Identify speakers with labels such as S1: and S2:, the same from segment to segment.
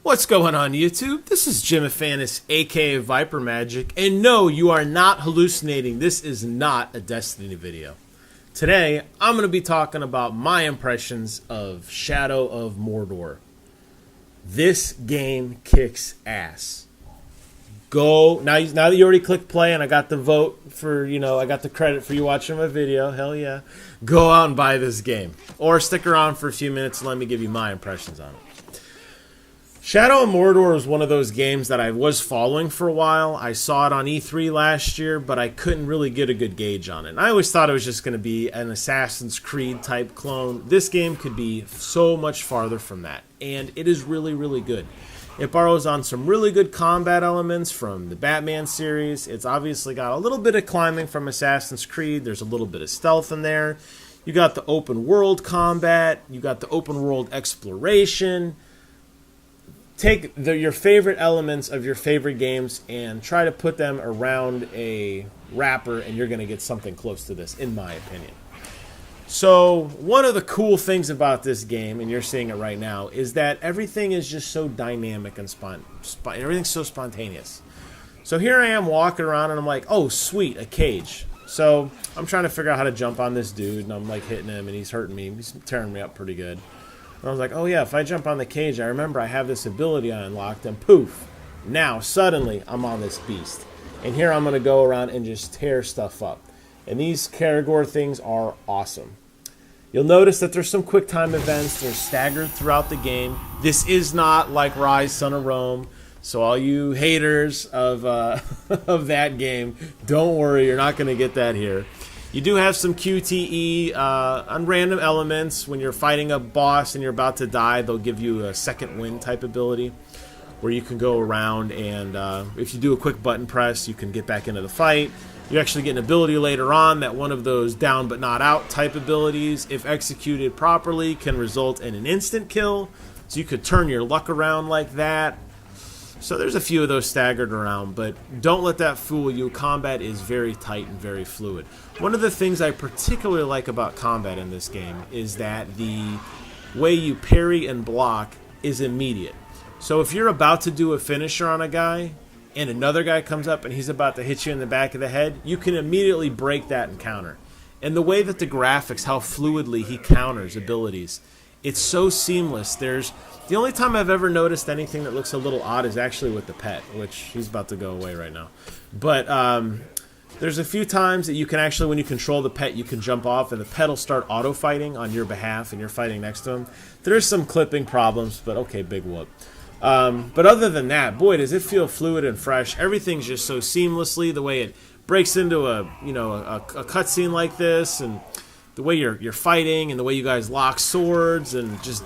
S1: What's going on YouTube? This is Jimifanis, aka vypermajik, and no, you are not hallucinating. This is not a Destiny video. Today, I'm going to be talking about my impressions of Shadow of Mordor. This game kicks ass. Go, now that you already clicked play and I got the vote for, I got the credit for you watching my video, hell yeah. Go out and buy this game. Or stick around for a few minutes and let me give you my impressions on it. Shadow of Mordor is one of those games that I was following for a while. I saw it on E3 last year, but I couldn't really get a good gauge on it. And I always thought it was just going to be an Assassin's Creed type clone. This game could be so much farther from that, and it is really, really good. It borrows on some really good combat elements from the Batman series. It's obviously got a little bit of climbing from Assassin's Creed. There's a little bit of stealth in there. You got the open world combat. You got the open world exploration. Take your favorite elements of your favorite games and try to put them around a wrapper, and you're going to get something close to this, in my opinion. So one of the cool things about this game, and you're seeing it right now, is that everything is just so dynamic and everything's so spontaneous. So here I am walking around, and I'm like, oh, sweet, a cage. So I'm trying to figure out how to jump on this dude, and I'm like hitting him, and he's hurting me. He's tearing me up pretty good. And I was like, oh yeah, if I jump on the cage, I remember I have this ability unlocked, and poof, now suddenly I'm on this beast. And here I'm going to go around and just tear stuff up. And these Karagor things are awesome. You'll notice that there's some quick time events. They're staggered throughout the game. This is not like Rise, Son of Rome. So all you haters of, of that game, don't worry, you're not going to get that here. You do have some QTE on random elements. When you're fighting a boss and you're about to die, they'll give you a second wind type ability where you can go around and if you do a quick button press, you can get back into the fight. You actually get an ability later on that one of those down but not out type abilities, if executed properly, can result in an instant kill. So you could turn your luck around like that. So there's a few of those staggered around, but don't let that fool you. Combat is very tight and very fluid. One of the things I particularly like about combat in this game is that the way you parry and block is immediate. So if you're about to do a finisher on a guy and another guy comes up and he's about to hit you in the back of the head, you can immediately break that and counter. And the way that the graphics, how fluidly he counters abilities, it's so seamless. The only time I've ever noticed anything that looks a little odd is actually with the pet, which he's about to go away right now. But there's a few times that you can actually, when you control the pet, you can jump off and the pet will start auto-fighting on your behalf and you're fighting next to him. There's some clipping problems, but okay, big whoop. But other than that, boy, does it feel fluid and fresh. Everything's just so seamlessly, the way it breaks into a cutscene like this, and the way you're fighting, and the way you guys lock swords, and just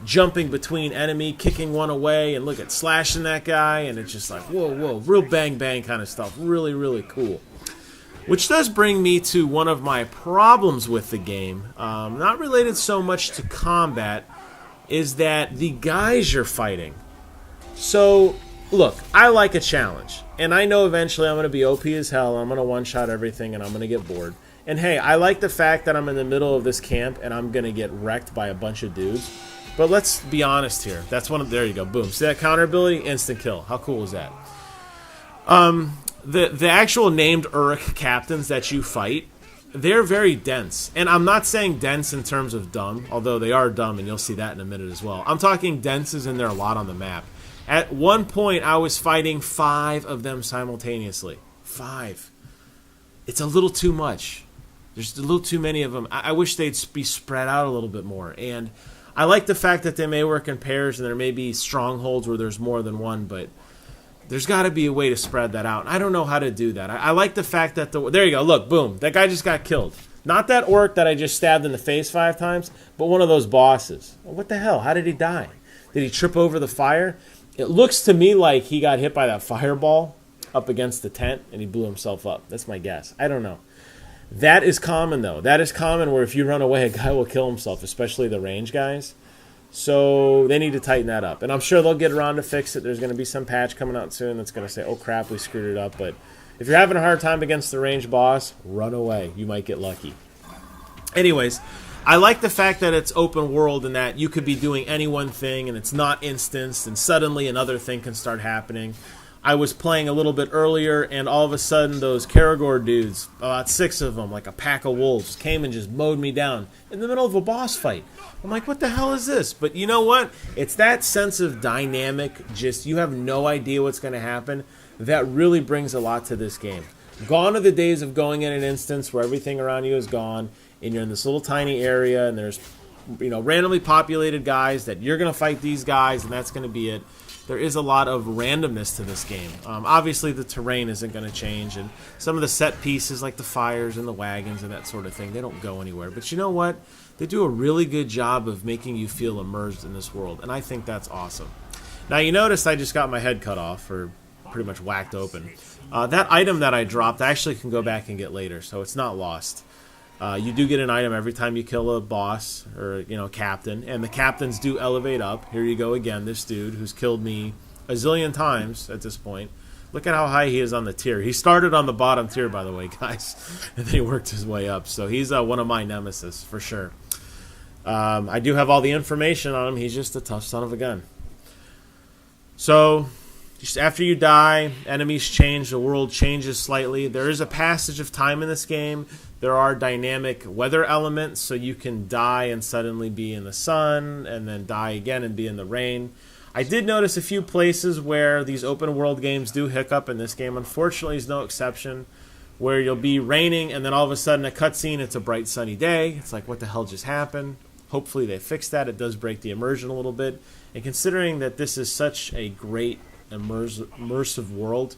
S1: jumping between enemy, kicking one away, and look at slashing that guy, and it's just like, whoa, real bang bang kind of stuff. Really, really cool. Which does bring me to one of my problems with the game, not related so much to combat, is that the guys you're fighting. So, look, I like a challenge, and I know eventually I'm going to be OP as hell, I'm going to one-shot everything, and I'm going to get bored. And hey, I like the fact that I'm in the middle of this camp and I'm going to get wrecked by a bunch of dudes. But let's be honest here. That's one of, there you go, boom. See that counter ability? Instant kill. How cool is that? The actual named Uruk captains that you fight, they're very dense. And I'm not saying dense in terms of dumb, although they are dumb, and you'll see that in a minute as well. I'm talking dense is in there a lot on the map. At one point, I was fighting 5 of them simultaneously. 5. It's a little too much. There's a little too many of them. I wish they'd be spread out a little bit more. And I like the fact that they may work in pairs and there may be strongholds where there's more than one, but there's got to be a way to spread that out. I don't know how to do that. I like the fact that there you go. Look, boom. That guy just got killed. Not that orc that I just stabbed in the face 5 times, but one of those bosses. What the hell? How did he die? Did he trip over the fire? It looks to me like he got hit by that fireball up against the tent and he blew himself up. That's my guess. I don't know. That is common, though. That is common where if you run away, a guy will kill himself, especially the range guys. So they need to tighten that up. And I'm sure they'll get around to fix it. There's going to be some patch coming out soon that's going to say, oh, crap, we screwed it up. But if you're having a hard time against the range boss, run away. You might get lucky. Anyways, I like the fact that it's open world and that you could be doing any one thing and it's not instanced and suddenly another thing can start happening. I was playing a little bit earlier and all of a sudden those Karagor dudes, about 6 of them, like a pack of wolves, came and just mowed me down in the middle of a boss fight. I'm like, what the hell is this? But you know what? It's that sense of dynamic, just you have no idea what's going to happen. That really brings a lot to this game. Gone are the days of going in an instance where everything around you is gone and you're in this little tiny area and there's, randomly populated guys that you're going to fight these guys and that's going to be it. There is a lot of randomness to this game. Obviously, the terrain isn't going to change, and some of the set pieces, like the fires and the wagons and that sort of thing, they don't go anywhere. But you know what? They do a really good job of making you feel immersed in this world, and I think that's awesome. Now, you noticed I just got my head cut off, or pretty much whacked open. That item that I dropped, I actually can go back and get later, so it's not lost. You do get an item every time you kill a boss or, captain, and the captains do elevate up. Here you go again, this dude who's killed me a zillion times at this point. Look at how high he is on the tier. He started on the bottom tier, by the way, guys, and then he worked his way up. So he's one of my nemesis, for sure. I do have all the information on him. He's just a tough son of a gun. So just after you die, enemies change, the world changes slightly. There is a passage of time in this game. There are dynamic weather elements, so you can die and suddenly be in the sun, and then die again and be in the rain. I did notice a few places where these open world games do hiccup, and this game unfortunately is no exception, where you'll be raining and then all of a sudden a cutscene, it's a bright sunny day. It's like, what the hell just happened? Hopefully they fix that. It does break the immersion a little bit. And considering that this is such a great immersive world,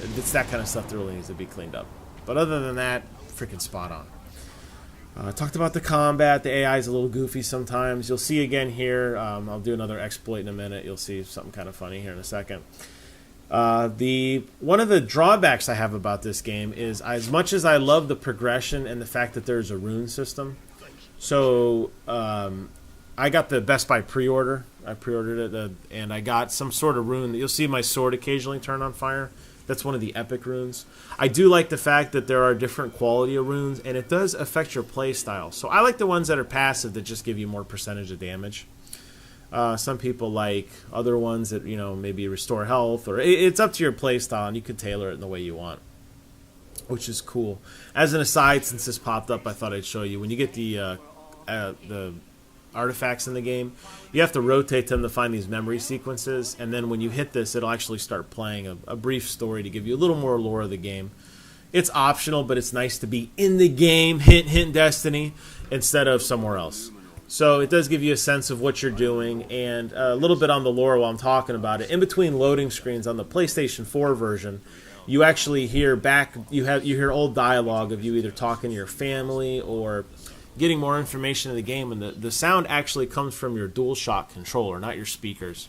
S1: it's that kind of stuff that really needs to be cleaned up. But other than that, freaking spot on. Talked about the combat. The AI is a little goofy sometimes. You'll see again here. I'll do another exploit in a minute. You'll see something kind of funny here in a second. One of the drawbacks I have about this game is, as much as I love the progression and the fact that there's a rune system. So I got the Best Buy pre-order. I pre-ordered it, and I got some sort of rune that you'll see my sword occasionally turn on fire. That's one of the epic runes. I do like the fact that there are different quality of runes, and it does affect your play style. So I like the ones that are passive that just give you more percentage of damage. Some people like other ones that, maybe restore health, or it's up to your play style, and you can tailor it in the way you want, which is cool. As an aside, since this popped up, I thought I'd show you. When you get the artifacts in the game, you have to rotate them to find these memory sequences, and then when you hit this, it'll actually start playing a brief story to give you a little more lore of the game. It's optional, but it's nice to be in the game, hint, hint, Destiny, instead of somewhere else. So it does give you a sense of what you're doing, and a little bit on the lore while I'm talking about it. In between loading screens on the PlayStation 4 version, you actually hear you hear old dialogue of you either talking to your family or getting more information in the game, and the sound actually comes from your DualShock controller, not your speakers.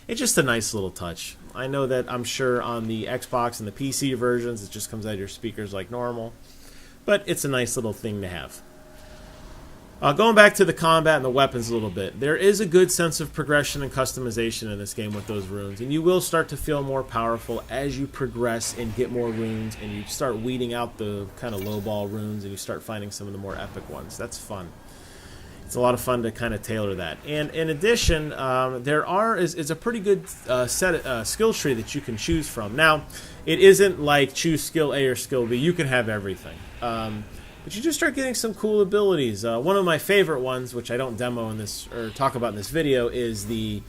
S1: It's just a nice little touch. I know that I'm sure on the Xbox and the PC versions it just comes out of your speakers like normal, but it's a nice little thing to have. Going back to the combat and the weapons a little bit, there is a good sense of progression and customization in this game with those runes, and you will start to feel more powerful as you progress and get more runes, and you start weeding out the kind of lowball runes, and you start finding some of the more epic ones. That's fun. It's a lot of fun to kind of tailor that. And in addition, is a pretty good skill tree that you can choose from. Now, it isn't like choose skill A or skill B. You can have everything. But you just start getting some cool abilities. One of my favorite ones, which I don't demo in this or talk about in this video, is the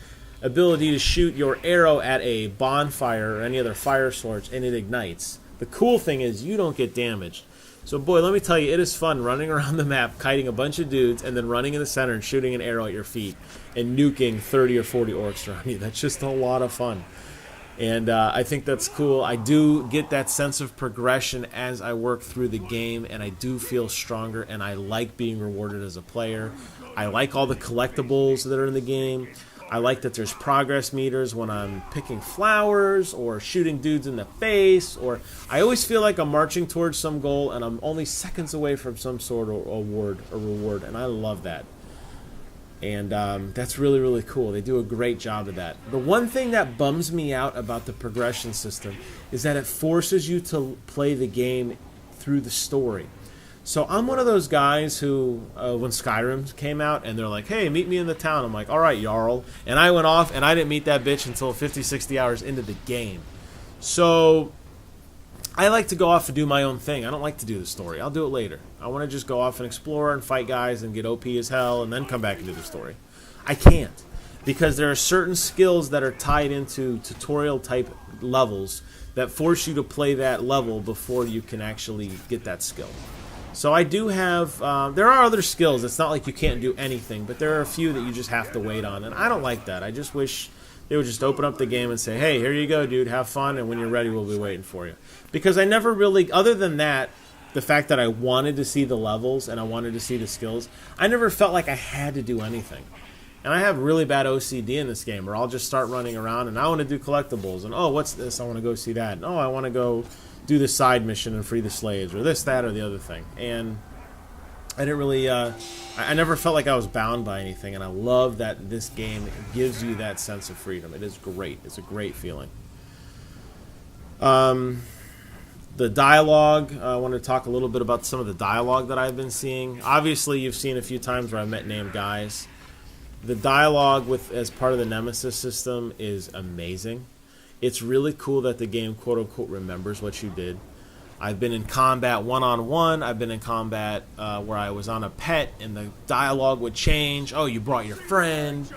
S1: ability to shoot your arrow at a bonfire or any other fire source, and it ignites. The cool thing is you don't get damaged. So boy, let me tell you, it is fun running around the map, kiting a bunch of dudes, and then running in the center and shooting an arrow at your feet and nuking 30 or 40 orcs around you. That's just a lot of fun. And I think that's cool. I do get that sense of progression as I work through the game, and I do feel stronger, and I like being rewarded as a player. I like all the collectibles that are in the game. I like that there's progress meters when I'm picking flowers or shooting dudes in the face, or I always feel like I'm marching towards some goal, and I'm only seconds away from some sort of reward, and I love that. And that's really, really cool. They do a great job of that. The one thing that bums me out about the progression system is that it forces you to play the game through the story. So I'm one of those guys who, when Skyrim came out and they're like, hey, meet me in the town. I'm like, all right, Jarl. And I went off and I didn't meet that bitch until 50, 60 hours into the game. So I like to go off and do my own thing. I don't like to do the story. I'll do it later. I want to just go off and explore and fight guys and get OP as hell and then come back and do the story. I can't, because there are certain skills that are tied into tutorial type levels that force you to play that level before you can actually get that skill. So I do have, there are other skills. It's not like you can't do anything, but there are a few that you just have to wait on, and I don't like that. I just wish they would just open up the game and say, hey, here you go, dude, have fun, and when you're ready, we'll be waiting for you. Because I never really, other than that, the fact that I wanted to see the levels and I wanted to see the skills, I never felt like I had to do anything. And I have really bad OCD in this game, where I'll just start running around, and I want to do collectibles, and oh, what's this? I want to go see that. And oh, I want to go do this side mission and free the slaves, or this, that, or the other thing. And I didn't really, I never felt like I was bound by anything, and I love that this game gives you that sense of freedom. It is great. It's a great feeling. The dialogue, I want to talk a little bit about some of the dialogue that I've been seeing. Obviously, you've seen a few times where I've met named guys. The dialogue as part of the Nemesis system is amazing. It's really cool that the game, quote-unquote, remembers what you did. I've been in combat one-on-one. I've been in combat where I was on a pet, and the dialogue would change. Oh, you brought your friend.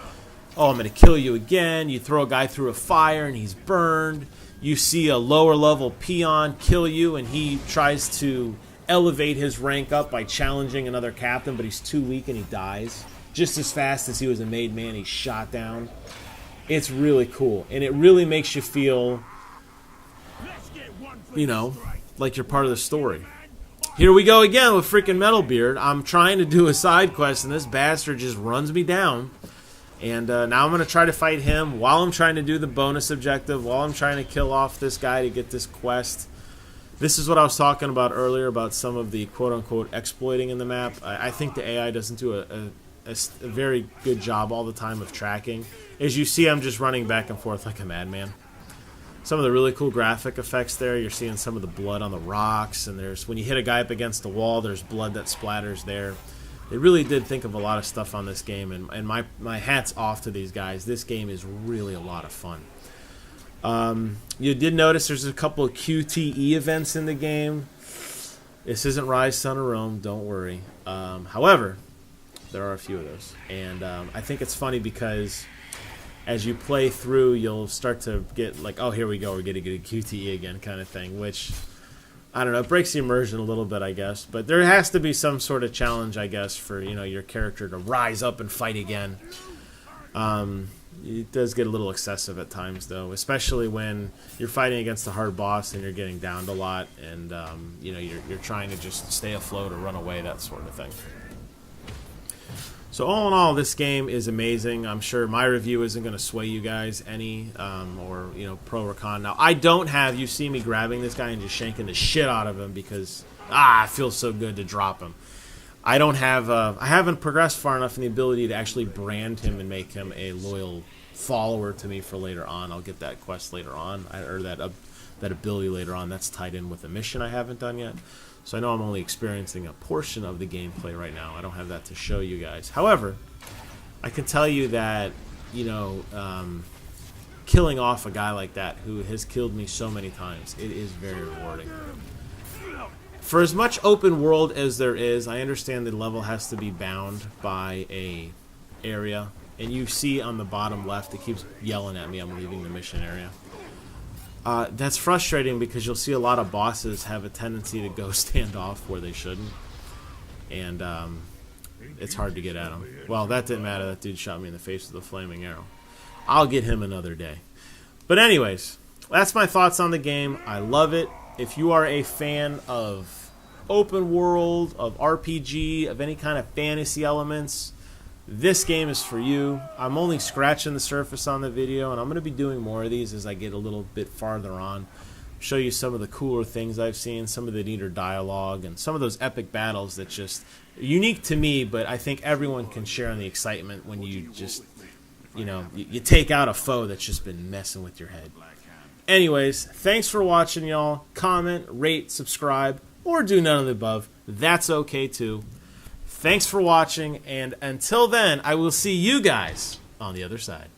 S1: Oh, I'm going to kill you again. You throw a guy through a fire, and he's burned. You see a lower-level peon kill you, and he tries to elevate his rank up by challenging another captain, but he's too weak, and he dies. Just as fast as he was a made man, he's shot down. It's really cool, and it really makes you feel, you know, like you're part of the story. Here we go again with freaking Metalbeard. I'm trying to do a side quest, and this bastard just runs me down. And now I'm going to try to fight him while I'm trying to do the bonus objective, while I'm trying to kill off this guy to get this quest. This is what I was talking about earlier about some of the quote-unquote exploiting in the map. I think the AI doesn't do a very good job all the time of tracking. As you see, I'm just running back and forth like a madman. Some of the really cool graphic effects there, you're seeing some of the blood on the rocks, and there's, when you hit a guy up against the wall, there's blood that splatters there. They really did think of a lot of stuff on this game, and my hat's off to these guys. This game is really a lot of fun. You did notice there's a couple of QTE events in the game. This isn't Rise, Son of Rome, don't worry. However, there are a few of those, and I think it's funny because as you play through, you'll start to get like, oh, here we go, we're going to get a QTE again kind of thing, which, I don't know, it breaks the immersion a little bit, I guess. But there has to be some sort of challenge, I guess, for, you know, your character to rise up and fight again. It does get a little excessive at times, though, especially when you're fighting against a hard boss and you're getting downed a lot, and you know, you're trying to just stay afloat or run away, that sort of thing. So all in all, this game is amazing. I'm sure my review isn't going to sway you guys any, or, you know, pro or con. Now, I don't have, you see me grabbing this guy and just shanking the shit out of him because, it feels so good to drop him. I don't have, I haven't progressed far enough in the ability to actually brand him and make him a loyal follower to me for later on. I'll get that quest later on, or that ability later on. That's tied in with a mission I haven't done yet. So I know I'm only experiencing a portion of the gameplay right now. I don't have that to show you guys. However, I can tell you that, you know, killing off a guy like that who has killed me so many times, it is very rewarding. For as much open world as there is, I understand the level has to be bound by a area. And you see on the bottom left, it keeps yelling at me I'm leaving the mission area. That's frustrating because you'll see a lot of bosses have a tendency to go stand off where they shouldn't. And it's hard to get at them. Well, that didn't matter. That dude shot me in the face with a flaming arrow. I'll get him another day. But anyways, that's my thoughts on the game. I love it. If you are a fan of open world, of RPG, of any kind of fantasy elements, this game is for you. I'm only scratching the surface on the video, and I'm going to be doing more of these as I get a little bit farther on. Show you some of the cooler things I've seen, some of the neater dialogue, and some of those epic battles that just unique to me, but I think everyone can share in the excitement when you just, you know, you take out a foe that's just been messing with your head. Anyways, thanks for watching, y'all. Comment, rate, subscribe, or do none of the above. that's okay too. Thanks for watching, and until then, I will see you guys on the other side.